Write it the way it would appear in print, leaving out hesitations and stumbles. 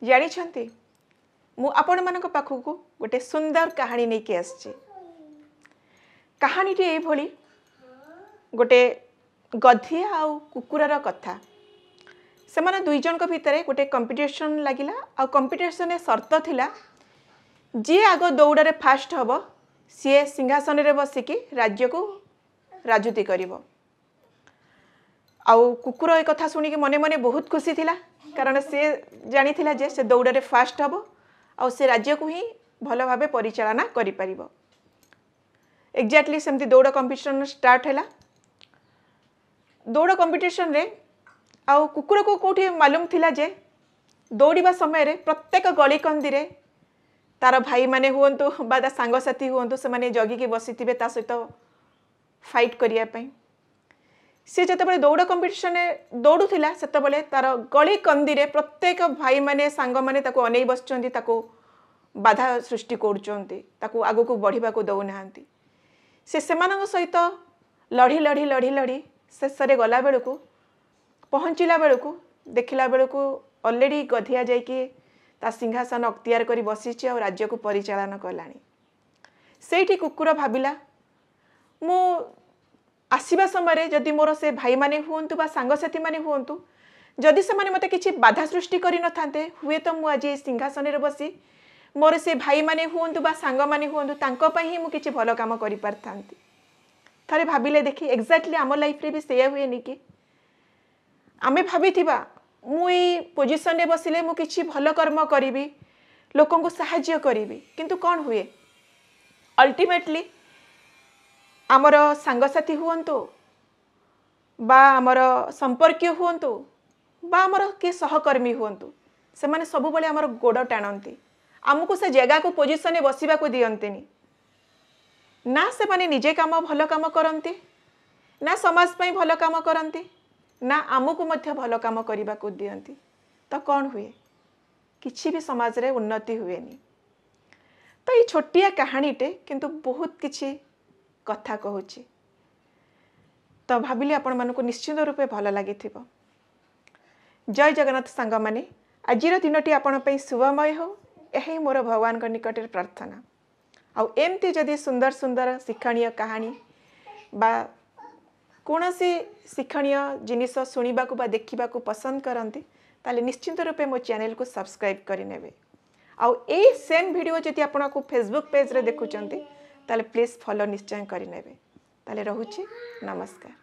जानी मु आपण मानक पाखक गोटे सुंदर कहानी नहीं के आसची। कहानीटी एभली गोटे गधिया आउ कुकुरार कथा। से माने दुई जन को भितर गोटे कंपटीशन लगिला आ कंपटीशन शर्त थिला जी आग दौड़ रे फास्ट हबो सी सिंहासन रे बसिकी राज्य को राजुती करिवो। आउ कुकुर एक कथा सुनिक मने मने बहुत खुशी थिला कारण से जानी थिला जे से दौड़ रे फास्ट हबो आउ से राज्य को ही भल भाबे परिचालना करि परिबो। एक्जाक्टली सेमती दौड़ कंपटीशन स्टार्ट हैला। दौड़ कंपटीशन रे आउ कुकुर को कोठी मालूम थिला जे दौड़िबा समय रे प्रत्येक गली कंदी रे तार भाई माने हुंतु बा ता सांग साथी हुंतु से माने जगी के बसिथिबे ता सहित फाइट करिया पई। से जतबे दौड़ कंपटीशन दौड़ुथिला सेतबे तार गली कंदी रे प्रत्येक भाई माने सांग माने ताको अनै बसचंती ताको बाधा सृष्टि करूचंती ताको आगो को बढ़िबा को दउ नाहंती। से सेमानक सहित लड़ी लड़ी लड़ी लड़ी शेष रे गला बेलको पहुँचला बेलको देखिला बेलको ऑलरेडी गधिया जाइके ता सिंहासन अख्तियार करी बसिछि और राज्य को परिचालन कलानी। सेठी कुकुर भाबिला मु आसीबा समय जदि मोर से भाई माने हुंतु बा सांग साथी माने हुंतु जदि से माने मते किछि बाधा सृष्टि करि न थांते हुए तो मु आज सिंहासन रे बसी मोर से भाई माने हुंतु बा सांग माने हुंतु तांको पई ही मु किछि भलो काम करि परथांती। थरे भाबिले देखि एक्जाक्टली आम लाइफ रे भी सेया हुए नि कि आमे भाबिथिबा मु ए पोजीशन रे बसिले मु किछि भलो कर्म करिवि लोकन को सहाय्य करिवि किंतु कोन हुए अल्टीमेटली आमर सांगसाथी हुंतु बा आमर संपर्क हुंतु बा आमर के सहकर्मी हुंतु से माने सब बेले आमर गोड़ टाणती आमको से जगह को पोजीशन में बसिबा को दियंतिनी ना से माने निजे काम भलो काम करंती ना समाज पई भलो काम करंती ना आमको मध्य भलो काम करबा को दियंती तो कौन हुए किछि भी समाज रे उन्नति हुएनी। तो ये छोटिया कहानीटे किंतु बहुत किछि कथा कहूची तो भाविली आपण मानको निश्चित रूपे भल लगी। जय जगन्नाथ सांग माने आजिर दिनटी आपण पई शुभमय हो यही मोर भगवान को निकट प्रार्थना। आउ एमती जदि सुंदर सुंदर शिक्षणीय कहानी बा कौनसी शिक्षणीय जिनिस शुणा बा देखा पसंद करती ताले निश्चिंत रूपे मो चैनल को सब्सक्राइब करें। आउ ए सेम वीडियो जदि आपण को फेसबुक पेज रे देखुचंती ताले प्लीज फॉलो निश्चय करें। ताले रहुची नमस्कार।